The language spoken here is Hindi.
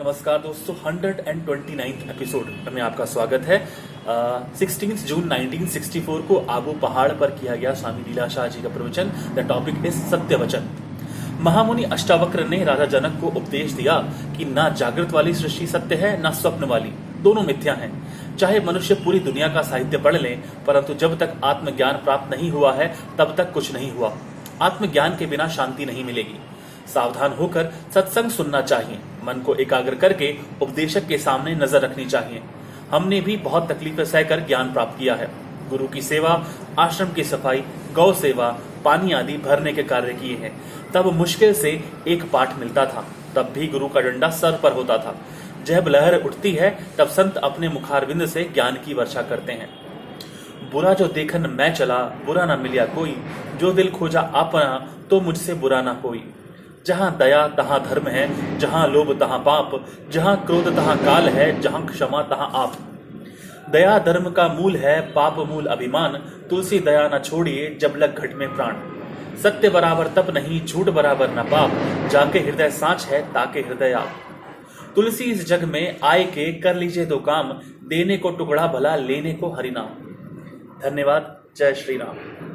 नमस्कार दोस्तों, 129th एपिसोड में आपका स्वागत है। 16 जून 1964 को आबू पहाड़ पर किया गया स्वामी लीलाशाह जी का प्रवचन। द टॉपिक इज सत्य वचन। महामुनि अष्टावक्र ने राजा जनक को उपदेश दिया कि ना जागृत वाली सृष्टि सत्य है, ना स्वप्न वाली, दोनों मिथ्या हैं। चाहे मनुष्य पूरी दुनिया का साहित्य पढ़ ले, परंतु जब तक आत्मज्ञान प्राप्त नहीं हुआ है तब तक कुछ नहीं हुआ। आत्मज्ञान के बिना शांति नहीं मिलेगी। सावधान होकर सत्संग सुनना चाहिए। मन को एकाग्र करके उपदेशक के सामने नजर रखनी चाहिए। हमने भी बहुत तकलीफें सहकर ज्ञान प्राप्त किया है। गुरु की सेवा, आश्रम की सफाई, गौ सेवा, पानी आदि भरने के कार्य किए हैं। तब मुश्किल से एक पाठ मिलता था, तब भी गुरु का डंडा सर पर होता था। जब लहर उठती है तब संत अपने मुखारविंद से ज्ञान की वर्षा करते हैं। बुरा जो देखन मैं चला, बुरा ना मिलिया कोई, जो दिल खोजा अपना, तो मुझसे बुरा ना कोई। जहां दया तहां धर्म है, जहां लोभ तहां पाप, जहां क्रोध तहां काल है, जहां क्षमा तहां आप। दया धर्म का मूल है, पाप मूल अभिमान। तुलसी दया न छोड़िए, जब लग घट में प्राण। सत्य बराबर तप नहीं, झूठ बराबर न पाप, जाके हृदय सांच है, ताके हृदय आप। तुलसी इस जग में आए के कर लीजिए दो काम, देने को टुकड़ा भला, लेने को हरिनाम। धन्यवाद। जय श्री राम।